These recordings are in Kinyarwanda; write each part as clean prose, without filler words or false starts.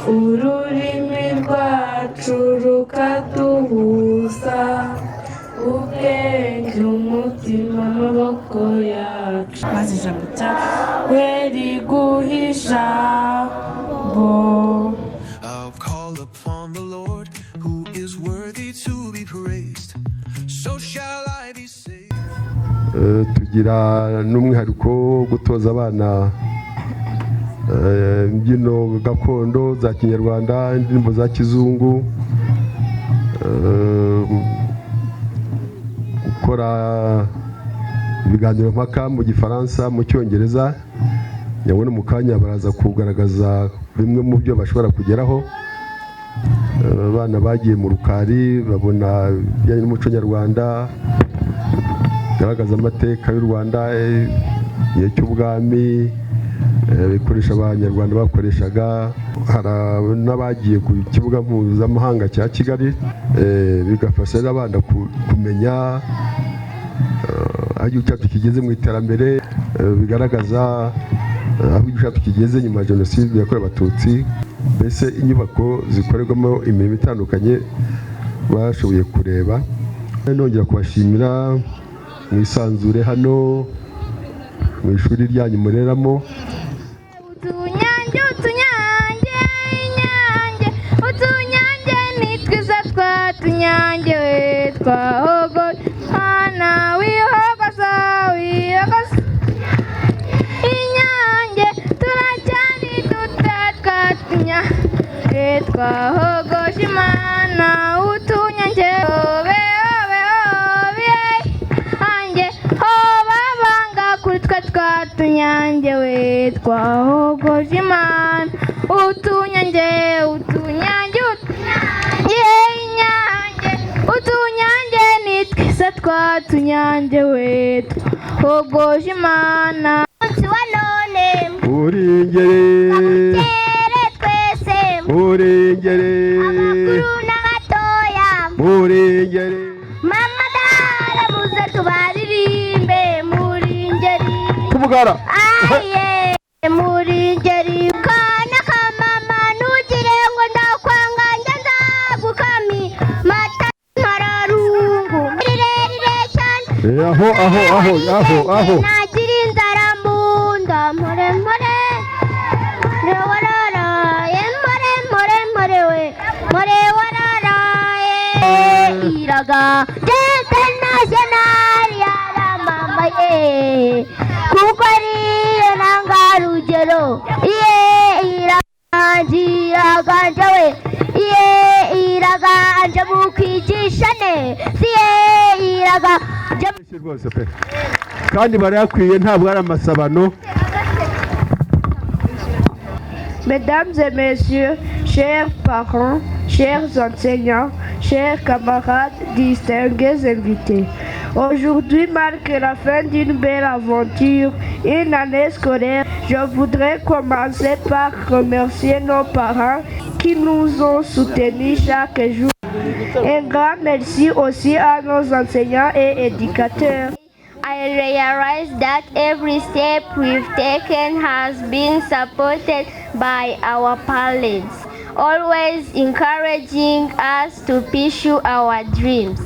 ururimi rwacu rukaduhuza, ubwenge umutima amaboko yacu, maze ijambo ryawe riguhisha bo. I'll call upon the Lord who is worthy to be praised. So shall I be saved. Tugira n'umwihariko wo gutoza abana imbyino gakondo za Kinyarwanda, indirimbo za kizungu, gukora ibiganiro mpaka mu Gifaransa, mu Cyongereza. Nyabona mu kanya baraza kugaragaza bimwe mu byo bashobora kugeraho. Abana bagiye mu rukari babona ibijyanye n'umuco nyarwanda, garagaza amateka y'u Rwanda, igihe cy'ubwami, bikoresha abanyarwanda bakoreshaga. Hari n'abagiye ku kibuga mpuzamahanga cya Kigali, bigafasha abana kumenya aho igihugu cyacu kigeze mu iterambere, bigaragaza aho igihugu cyacu kigeze nyuma ya Jenoside yakorewe Abatutsi. Mbese inyubako zikorerwamo imirimo itandukanye bashoboye kureba. Nongera kubashimira mwisanzure hano mu ishuri ryanyu mureramo. Utunyange twahogo hana wihogoza wihogoza inyange turacyari dutatwa tunyange twahogoje Imana. Utunyange obe obe obe ange hoba banga kuri twe twatunyange we twahogoje Imana. Utunyange utunyange utunyange nitwe twatunyange we twahogoje Imana. Umunsi wa none uri ingeri twese, uri ingeri abakuru n'abatoya, muri ingeri mama dara muze tubaririmbe muri ingeri kumugara. aye muri ingeri kana ka mama ntugire ngo ndakwanga njye nzagukami mata mararungu rirerire cyane aho nagira inzara mu nda mpore mpore wararaye mpore we mpore wararaye iraga internationali yaramamaye kuko ariyo ntangarugero. iraganje we iraganje mu kwigishane iraganje rwose pe, kandi barayakwiye ntabwo ari amasabano. Mesdames et messieurs, chers parents, chers enseignants, chers camarades, distingués invités. Aujourd'hui marque la fin d'une belle aventure, une année scolaire. Je voudrais commencer par remercier nos parents qui nous ont soutenus chaque jour. Un grand merci aussi à nos enseignants et éducateurs. I realize that every step we've taken has been supported by our parents, always encouraging us to pursue our dreams.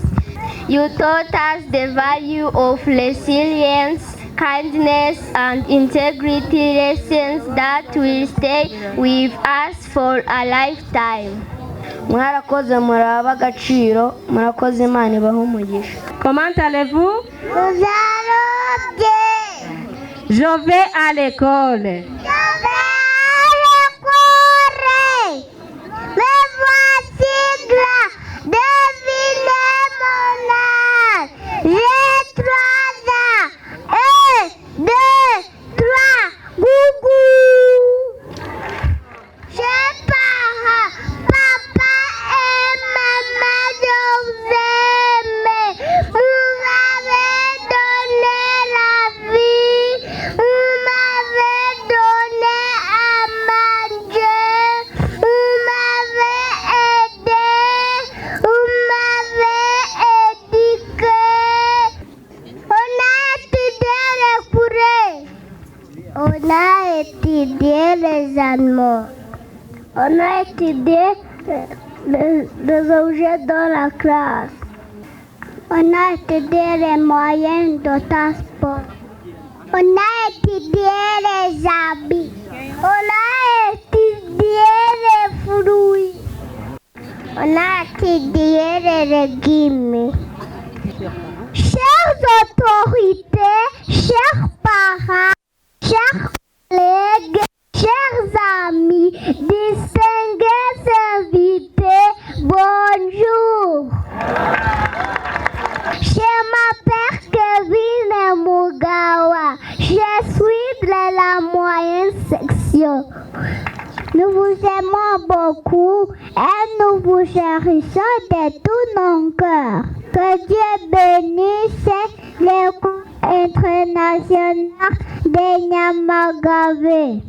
You taught us the value of resilience, kindness, and integrity, lessons that will stay with us for a lifetime. mwarakoze muraba agaciro murakoze Imana ibahe umugisha. Comment allez-vous? Nous allons bien. Je vais à l'école. Mais voici là, devinez mon âge. J'ai 3 ans. 1, 2, 3, gougou. J'ai parents, papa et maman, je vous aime. Vous m'avez donné la vie. Vous m'avez donné à manger. Vous m'avez aidé. Vous m'avez éduqué. On a étudié les courriers. On a étudié les animaux. On a étudié les objets dans la classe. On a étudié les moyens de transport. On a étudié les habits. On a étudié les fruits. On a étudié les légumes. Chères autorités, chers parents, chers collègues, chers amis, distingués invités, bonjour. Je m'appelle Kevin Mugawa. Je suis de la moyenne section. Nous vous aimons beaucoup et nous vous chérissons de tout nos cœurs. Que Dieu bénisse l'école internationale de Nyamagabe.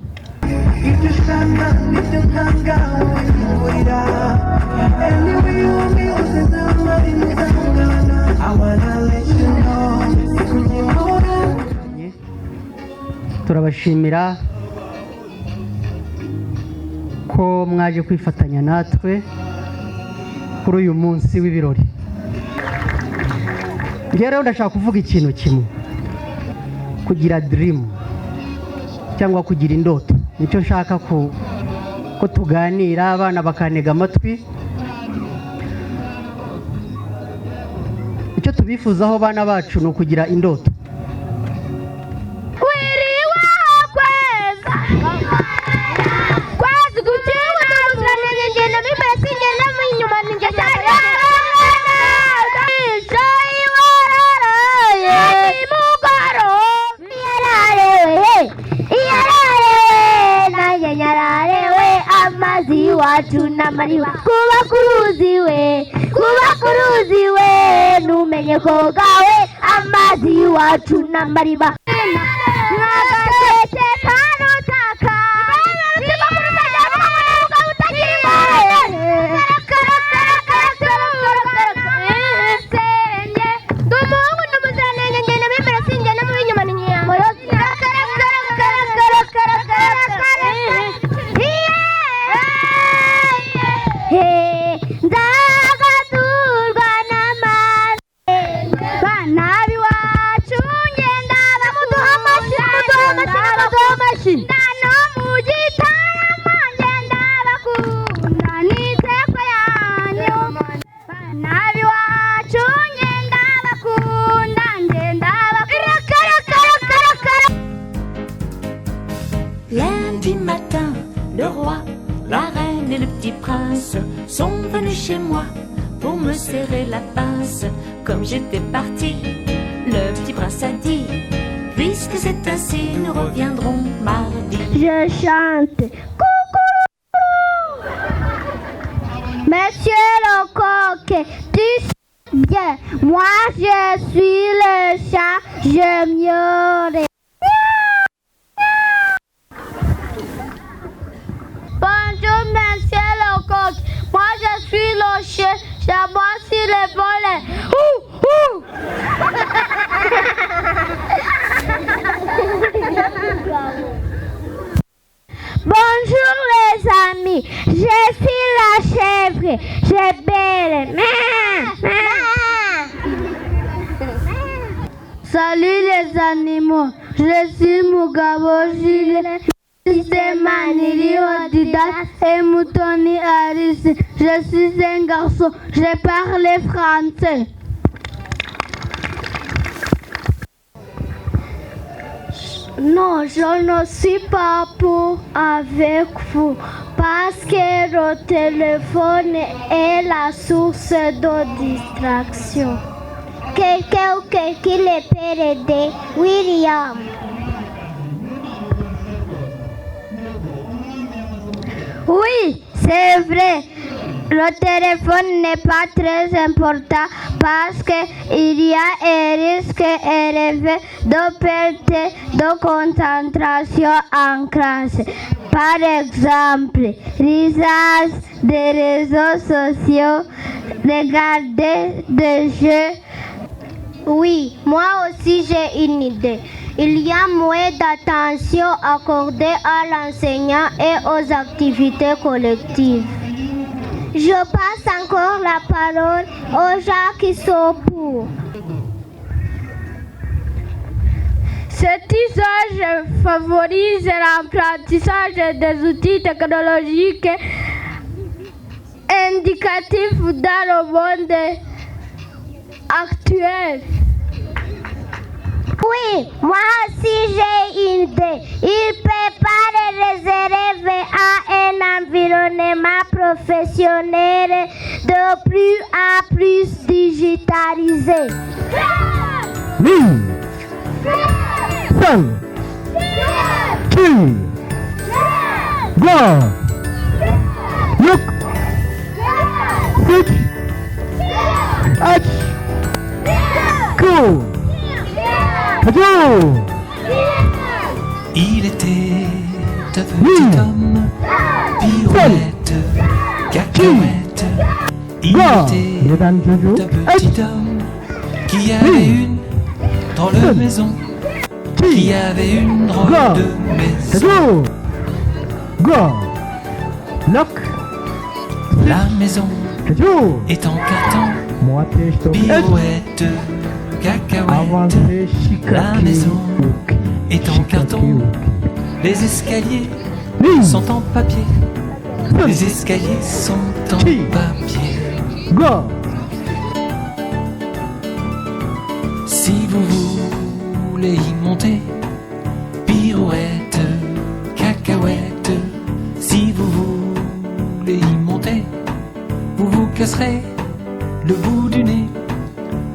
Turabashimira ko mwaje kwifatanya natwe kuri uyu munsi w'ibirori. Njye rero ndashaka kuvuga ikintu kimwe, kugira dream cyangwa kugira indoto, nicyo nshaka ko tuganira, abana bakanega amatwi. Icyo tubifuzaho bana bacu ni ukugira indoto. Kuba kuruzi we numenye koga we amazi iwacu n'amariba. Mwagatete kanutaka Lundi matin, le roi, la reine et le petit prince sont venus chez moi pour me serrer la pince. Comme j'étais partie, le petit prince a dit: puisque c'est ainsi, nous reviendrons mardi. Je chante. Coucou. Monsieur le coq, tu sais bien, moi je suis le chat, je miaule. Bonjour monsieur le coq, moi je suis le chien, c'est moi sur le volet. Bonjour les amis, je suis la chèvre, j'ai belle. Salut les animaux, je suis Mugabo Gilles, Manili Odidas et Moutoni Aris. Je suis un garçon, je parle français. Non, je ne suis pas avec vous parce que le téléphone est la source de distraction. Quelqu'un qui le peut aider, William. Oui, c'est vrai. Le téléphone n'est pas très important parce qu'il y a un risque élevé de perte de concentration en classe. Par exemple, l'usage des réseaux sociaux, regarder des jeux. Oui, moi aussi j'ai une idée. Il y a moins d'attention accordée à l'enseignant et aux activités collectives. Je passe encore la parole aux gens qui sont pour. Cet usage favorise l'apprentissage des outils technologiques indicatifs dans le monde actuel. Oui, moi aussi j'ai une idée. Il prépare les élèves à un environnement professionnel de plus en plus digitalisé. Il était un petit homme, pirouette, cacahuète. Il était un petit homme qui avait une drôle de maison, qui avait une drôle de maison. La maison est en carton, pirouette, cacahuète. La maison est en carton, les escaliers sont en papier, les escaliers sont en papier. Si vous voulez y monter, pirouette, cacahuète. Si vous voulez y monter, vous vous casserez le bout du nez,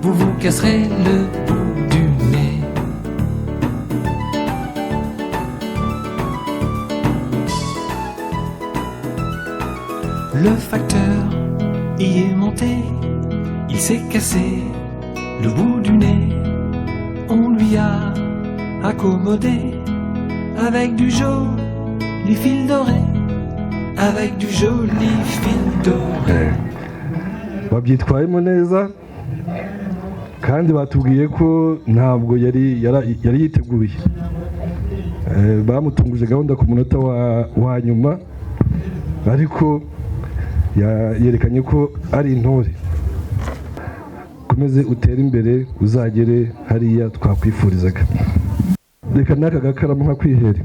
vous vous casserez le bout du nez. Le facteur y est monté, il s'est cassé le bout du nez. On lui a accommodé avec du joli fil doré, avec du joli fil doré. babyitwayemo neza kandi batubwiye ko ntabwo yari yiteguye. Bamutunguje gahunda ku munota wa nyuma, ariko yerekanye ko ari intore. Komeze utere imbere uzagere hariya twakwifurizaga. Reka n'aka gakaramu nka kwihere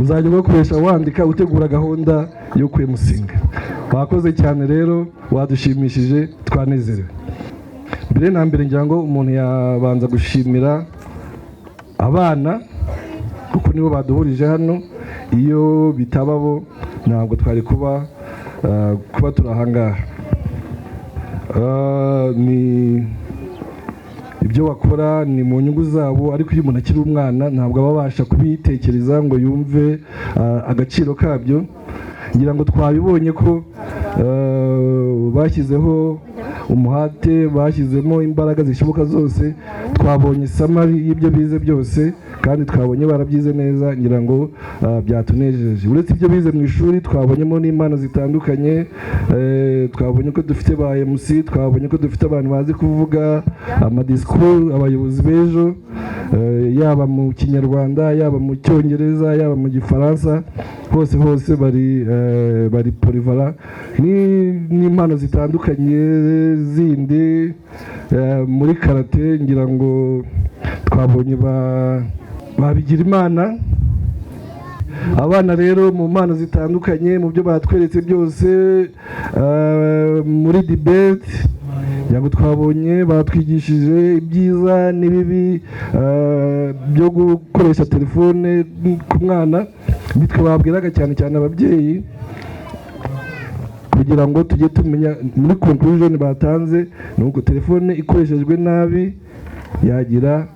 uzajya ugakoresha wandika utegura gahunda yo kwemusinga. Bakoze cyane rero, wadushimishije, twanezerewe. Mbere na mbere ngira ngo umuntu yabanza gushimira abana kuko nibo baduhurije hano. Iyo bitaba bo ntabwo twari kuba turahangaha. Ni ibyo bakora ni mu nyungu zabo, ariko iyo umuntu akiri umwana ntabwo aba abasha kubitekereza ngo yumve agaciro kabyo. Ngira ngo twabibonye ko bashyizeho umuhate, bashyizemo imbaraga zishoboka zose. Twabonye samari y'ibyo bize byose kandi twabonye barabyize neza. Ngira ngo byatunejeje. Uretse ibyo bize mu ishuri, twabonyemo n'impano zitandukanye. Twabonye ko dufite ba MC, twabonye ko dufite abantu bazi kuvuga amadisikuru, abayobozi b'ejo, yaba mu Kinyarwanda, yaba mu Cyongereza, yaba mu Gifaransa, hose bari polyvalent. n'impano zitandukanye zindi muri karate, ngira ngo twabonye babigira imana. Abana rero mu mpano zitandukanye, mu byo batweretse byose muri debate, ntabwo twabonye batwigishije ibyiza n'ibibi byo gukoresha telefone ku mwana. Bitwe babwiraga cyane cyane ababyeyi kugira ngo tujye tumenya. Muri conclusion batanze nuko telefone ikoreshejwe nabi yagira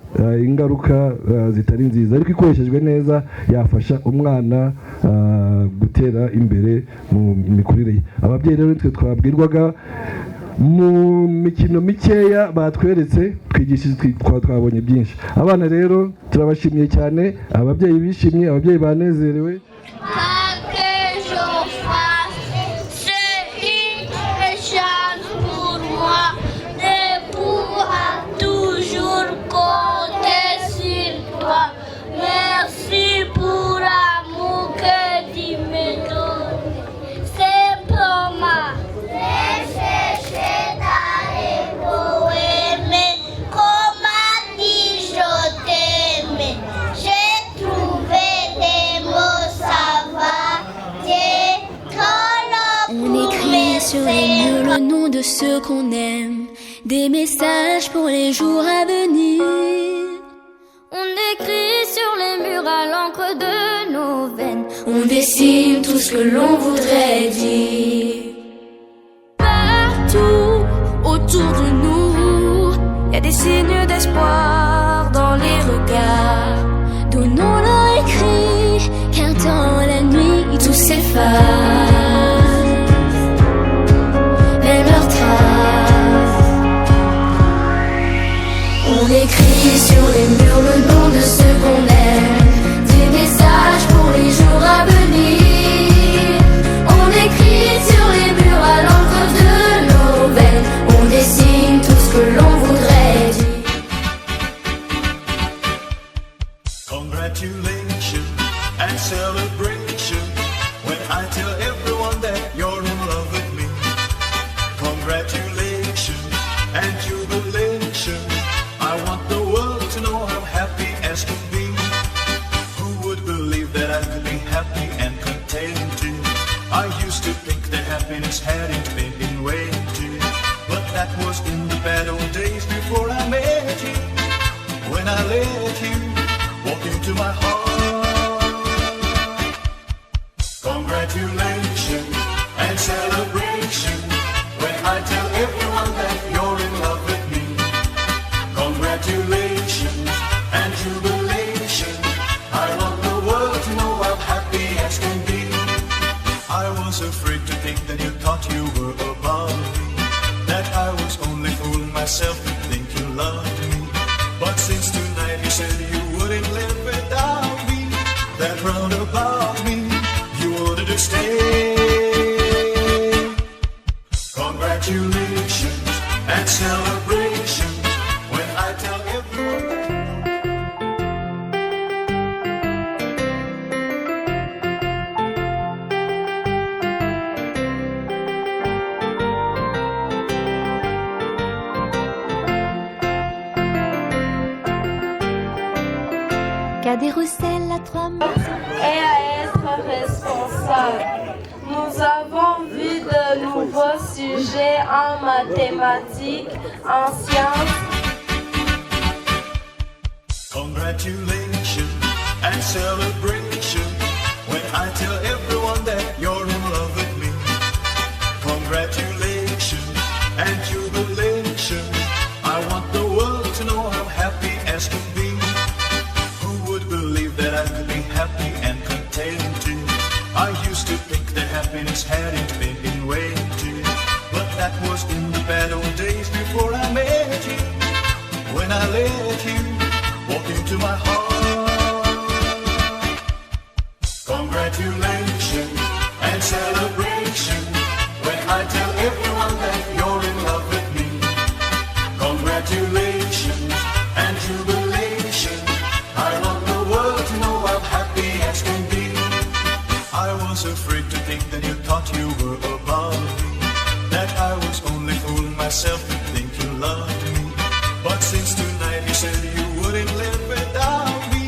ingaruka zitari nziza, ariko ikoreshejwe neza yafasha umwana gutera imbere mu mikurire ye. Ababyeyi rero nitwe twabwirwaga mu mikino mikeya batweretse, twigishije twabonye byinshi. Abana rero turabashimiye cyane, ababyeyi bishimye, ababyeyi banezerewe. Sur les murs le nom de ceux qu'on aime, des messages pour les jours à venir. On écrit sur les murs à l'encre de nos veines, on dessine tout ce que l'on voudrait dire. Partout autour de nous, y a des signes d'espoir dans les regards. Donnons-leur écrit, car dans la nuit tout s'efface. On écrit sur les murs le nom de ceux qu'on aime, des messages pour les jours à venir. On écrit sur les murs à l'encre de nos veines, on dessine tout ce que l'on voudrait dire. Congratulations and celebration when I tell everyone that you're in love with me. Congratulations and jubilation, I want the world to know how happy as can be. Who would believe that I could be happy and contented? I used to think that happiness hadn't been in waiting, but that was in the bad old days before I met you. When I let you walk into my heart. Congratulations and celebration when I tell everyone that you're in love with me. Congratulations and jubilation, I want the world to know how happy as can be. I was afraid to think that you thought you were above me, that I was only fooling myself to think you loved me. But since tonight you said you wouldn't live without me, that round about me you wanted to stay. Congratulations and celebration when I tell everyone. Cadet Roussel à 3 mots et à être responsable. Nous avons vu de nouveaux sujets en mathématiques, en sciences. Congratulations and celebration when I tell everyone that you're in love with me. Congratulations and jubilation, I want the world to know how happy as can be. Who would believe that I could be happy and contented? I used to think that happiness hadn't been in waiting, but that was in the bad old days before I met you. When I let you walk into my heart. Congratulations and celebration when I tell everyone that you're in love with me. Congratulations and jubilation, I want the world to know how happy as can be. I was afraid to think that you thought you were above me, myself to think you love me. But since tonight you said you wouldn't live without me,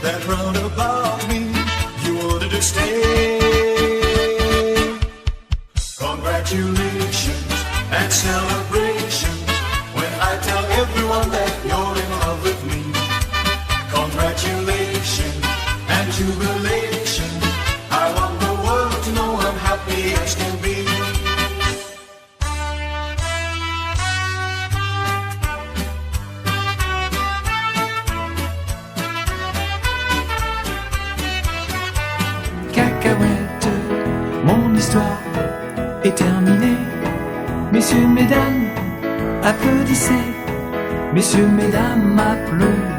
that round about me you wanted to stay. Congratulations and celebrations when I tell everyone that you're in love with me. Congratulations and jubilation, I want the world to know I'm happy as can be. Cacahuète, mon histoire est terminée. Messieurs, mesdames, applaudissez. Messieurs, mesdames, applaudissez.